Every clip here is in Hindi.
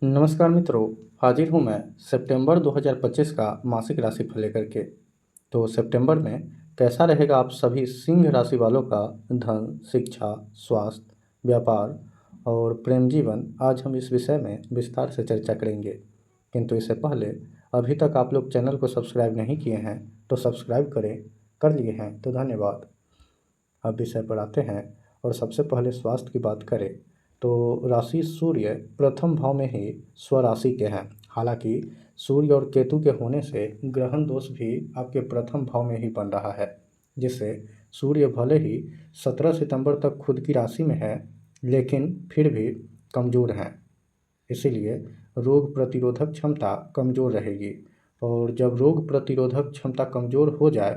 नमस्कार मित्रों, हाजिर हूँ मैं सितंबर 2025 का मासिक राशिफल लेकर के। तो सितंबर में कैसा रहेगा आप सभी सिंह राशि वालों का धन, शिक्षा, स्वास्थ्य, व्यापार और प्रेम जीवन, आज हम इस विषय में विस्तार से चर्चा करेंगे। किंतु इससे पहले अभी तक आप लोग चैनल को सब्सक्राइब नहीं किए हैं तो सब्सक्राइब करें, कर लिए हैं तो धन्यवाद। अब विषय पर आते हैं और सबसे पहले स्वास्थ्य की बात करें तो राशि सूर्य प्रथम भाव में ही स्वराशि के हैं। हालांकि सूर्य और केतु के होने से ग्रहण दोष भी आपके प्रथम भाव में ही बन रहा है, जिससे सूर्य भले ही 17 सितंबर तक खुद की राशि में है लेकिन फिर भी कमज़ोर हैं। इसीलिए रोग प्रतिरोधक क्षमता कमज़ोर रहेगी, और जब रोग प्रतिरोधक क्षमता कमज़ोर हो जाए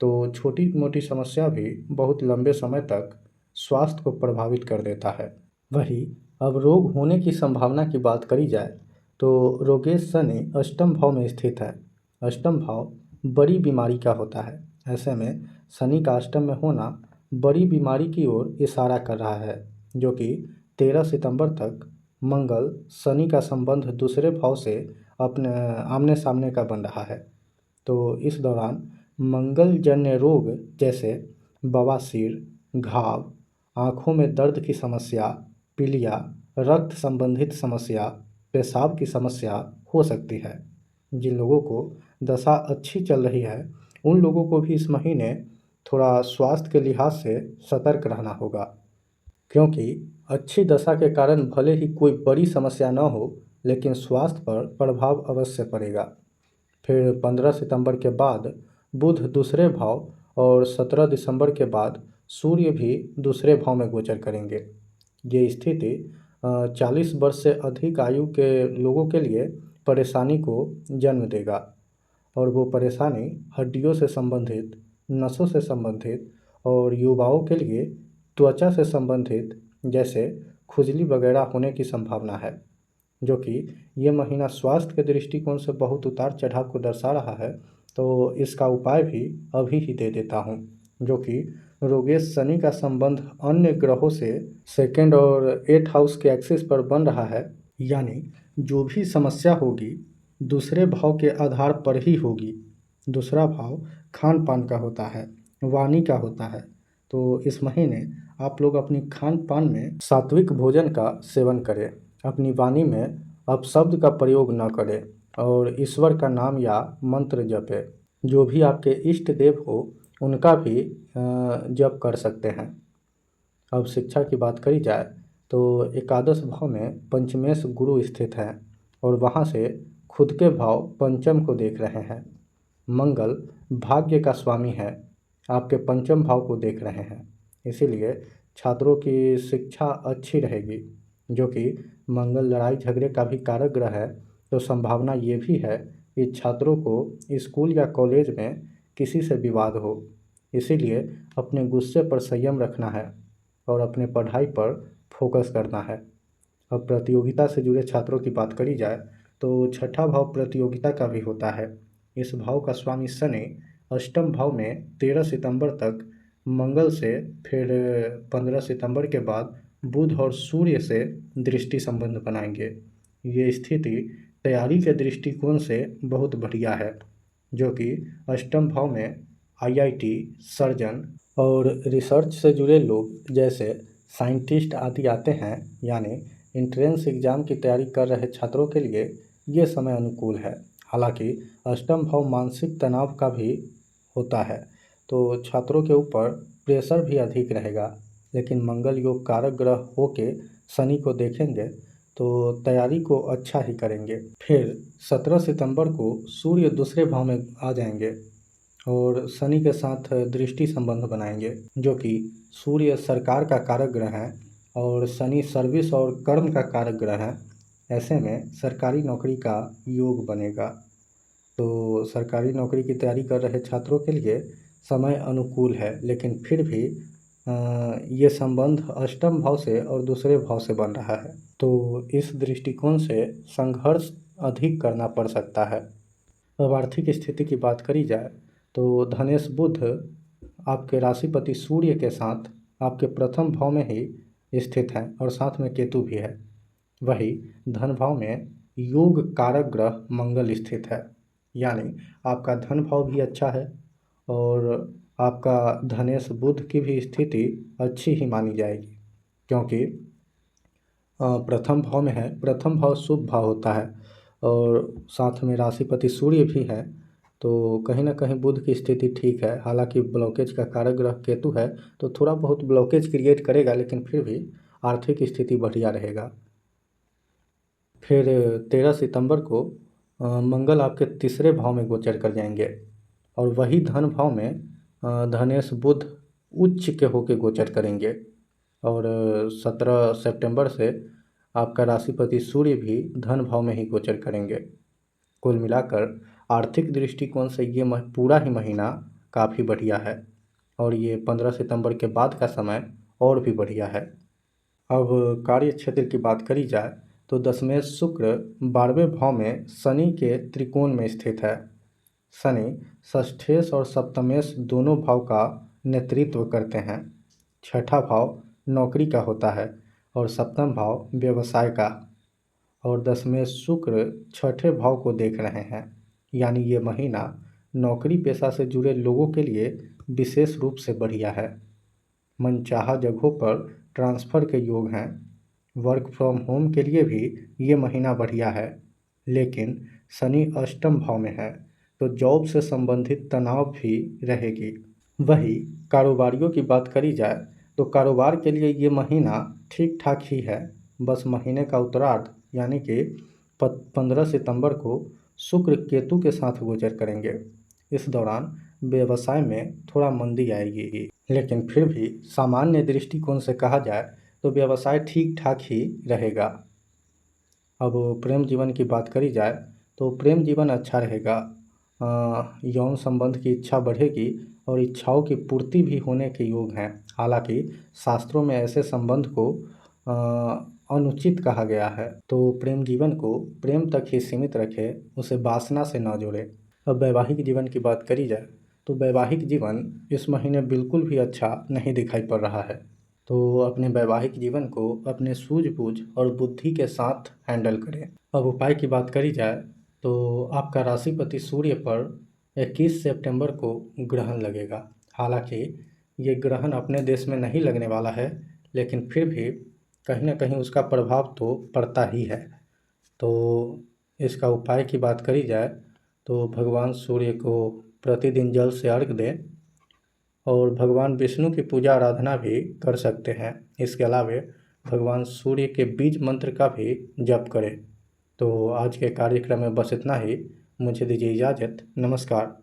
तो छोटी मोटी समस्या भी बहुत लंबे समय तक स्वास्थ्य को प्रभावित कर देता है। वही अब रोग होने की संभावना की बात करी जाए तो रोगेश शनि अष्टम भाव में स्थित है। अष्टम भाव बड़ी बीमारी का होता है। ऐसे में शनि का अष्टम में होना बड़ी बीमारी की ओर इशारा कर रहा है, जो कि 13 सितंबर तक मंगल शनि का संबंध दूसरे भाव से अपने आमने सामने का बन रहा है। तो इस दौरान मंगल जन्य रोग जैसे बवासीर, घाव, आँखों में दर्द की समस्या, पीलिया, रक्त संबंधित समस्या, पेशाब की समस्या हो सकती है। जिन लोगों को दशा अच्छी चल रही है उन लोगों को भी इस महीने थोड़ा स्वास्थ्य के लिहाज से सतर्क रहना होगा, क्योंकि अच्छी दशा के कारण भले ही कोई बड़ी समस्या न हो लेकिन स्वास्थ्य पर प्रभाव अवश्य पड़ेगा। फिर 15 सितंबर के बाद बुध दूसरे भाव और 17 दिसंबर के बाद सूर्य भी दूसरे भाव में गोचर करेंगे। ये स्थिति 40 वर्ष से अधिक आयु के लोगों के लिए परेशानी को जन्म देगा, और वो परेशानी हड्डियों से संबंधित, नसों से संबंधित और युवाओं के लिए त्वचा से संबंधित जैसे खुजली वगैरह होने की संभावना है, जो कि ये महीना स्वास्थ्य के दृष्टिकोण से बहुत उतार चढ़ाव को दर्शा रहा है। तो इसका उपाय भी अभी ही दे देता हूँ, जो कि रोगेश शनि का संबंध अन्य ग्रहों से सेकंड और 8 हाउस के एक्सिस पर बन रहा है। यानी जो भी समस्या होगी दूसरे भाव के आधार पर ही होगी। दूसरा भाव खान पान का होता है, वाणी का होता है। तो इस महीने आप लोग अपनी खान पान में सात्विक भोजन का सेवन करें, अपनी वाणी में अपशब्द का प्रयोग न करें और ईश्वर का नाम या मंत्र जपें। जो भी आपके इष्ट देव हो उनका भी जप कर सकते हैं। अब शिक्षा की बात करी जाए तो एकादश भाव में पंचमेश गुरु स्थित हैं और वहाँ से खुद के भाव पंचम को देख रहे हैं। मंगल भाग्य का स्वामी है, आपके पंचम भाव को देख रहे हैं। इसीलिए छात्रों की शिक्षा अच्छी रहेगी, जो कि मंगल लड़ाई झगड़े का भी कारक ग्रह है। तो संभावना ये भी है कि छात्रों को स्कूल या कॉलेज में किसी से विवाद हो। इसीलिए अपने गुस्से पर संयम रखना है और अपने पढ़ाई पर फोकस करना है। अब प्रतियोगिता से जुड़े छात्रों की बात करी जाए तो छठा भाव प्रतियोगिता का भी होता है। इस भाव का स्वामी शनि अष्टम भाव में 13 सितंबर तक मंगल से, फिर 15 सितंबर के बाद बुध और सूर्य से दृष्टि संबंध बनाएंगे। ये स्थिति तैयारी के दृष्टिकोण से बहुत बढ़िया है, जो कि अष्टम भाव में आईआईटी, सर्जन और रिसर्च से जुड़े लोग जैसे साइंटिस्ट आदि आते हैं। यानी एंट्रेंस एग्ज़ाम की तैयारी कर रहे छात्रों के लिए ये समय अनुकूल है। हालांकि अष्टम भाव मानसिक तनाव का भी होता है, तो छात्रों के ऊपर प्रेशर भी अधिक रहेगा। लेकिन मंगल योग कारक ग्रह होके शनि को देखेंगे तो तैयारी को अच्छा ही करेंगे। फिर 17 सितंबर को सूर्य दूसरे भाव में आ जाएंगे और शनि के साथ दृष्टि संबंध बनाएंगे, जो कि सूर्य सरकार का कारक ग्रह है और शनि सर्विस और कर्म का कारक ग्रह है। ऐसे में सरकारी नौकरी का योग बनेगा। तो सरकारी नौकरी की तैयारी कर रहे छात्रों के लिए समय अनुकूल है, लेकिन फिर भी ये संबंध अष्टम भाव से और दूसरे भाव से बन रहा है, तो इस दृष्टिकोण से संघर्ष अधिक करना पड़ सकता है। अब आर्थिक स्थिति की बात करी जाए तो धनेश बुध आपके राशिपति सूर्य के साथ आपके प्रथम भाव में ही स्थित हैं और साथ में केतु भी है। वही धन भाव में योग कारक ग्रह मंगल स्थित है, यानी आपका धन भाव भी अच्छा है और आपका धनेश बुध की भी स्थिति अच्छी ही मानी जाएगी, क्योंकि प्रथम भाव में है। प्रथम भाव शुभ भाव होता है और साथ में राशिपति सूर्य भी है, तो कहीं ना कहीं बुध की स्थिति ठीक है। हालांकि ब्लॉकेज का कारक ग्रह केतु है, तो थोड़ा बहुत ब्लॉकेज क्रिएट करेगा, लेकिन फिर भी आर्थिक स्थिति बढ़िया रहेगा। फिर 13 सितंबर को मंगल आपके तीसरे भाव में गोचर कर जाएंगे और वही धन भाव में धनेश बुध उच्च के होके गोचर करेंगे। और 17 सितंबर से आपका राशिपति सूर्य भी धन भाव में ही गोचर करेंगे। कुल मिलाकर आर्थिक दृष्टिकोण से ये पूरा ही महीना काफ़ी बढ़िया है और ये 15 सितंबर के बाद का समय और भी बढ़िया है। अब कार्य क्षेत्र की बात करी जाए तो दशमेश शुक्र 12वें भाव में शनि के त्रिकोण में स्थित है। शनि षष्ठेश और सप्तमेश दोनों भाव का नेतृत्व करते हैं। छठा भाव नौकरी का होता है और सप्तम भाव व्यवसाय का, और दशमेश शुक्र छठे भाव को देख रहे हैं, यानी ये महीना नौकरी पेशा से जुड़े लोगों के लिए विशेष रूप से बढ़िया है। मनचाहा जगहों पर ट्रांसफ़र के योग हैं। वर्क फ्रॉम होम के लिए भी ये महीना बढ़िया है, लेकिन शनि अष्टम भाव में है तो जॉब से संबंधित तनाव भी रहेगी। वही कारोबारियों की बात करी जाए तो कारोबार के लिए ये महीना ठीक ठाक ही है। बस महीने का उत्तरार्ध यानी कि 15 सितंबर को शुक्र केतु के साथ गोचर करेंगे। इस दौरान व्यवसाय में थोड़ा मंदी आएगी, लेकिन फिर भी सामान्य दृष्टिकोण से कहा जाए तो व्यवसाय ठीक ठाक ही रहेगा। अब प्रेम जीवन की बात करी जाए तो प्रेम जीवन अच्छा रहेगा। यौन संबंध की इच्छा बढ़ेगी और इच्छाओं की पूर्ति भी होने के योग हैं। हालांकि शास्त्रों में ऐसे संबंध को अनुचित कहा गया है, तो प्रेम जीवन को प्रेम तक ही सीमित रखें, उसे वासना से न जोड़ें। अब वैवाहिक जीवन की बात करी जाए तो वैवाहिक जीवन इस महीने बिल्कुल भी अच्छा नहीं दिखाई पड़ रहा है, तो अपने वैवाहिक जीवन को अपने सूझबूझ और बुद्धि के साथ हैंडल करें। अब उपाय की बात करी जाए तो आपका राशिपति सूर्य पर 21 सितंबर को ग्रहण लगेगा। हालांकि ये ग्रहण अपने देश में नहीं लगने वाला है, लेकिन फिर भी कहीं ना कहीं उसका प्रभाव तो पड़ता ही है। तो इसका उपाय की बात करी जाए तो भगवान सूर्य को प्रतिदिन जल से अर्घ दें और भगवान विष्णु की पूजा आराधना भी कर सकते हैं। इसके अलावा भगवान सूर्य के बीज मंत्र का भी जप करें। तो आज के कार्यक्रम में बस इतना ही। मुझे दीजिए इजाज़त। नमस्कार।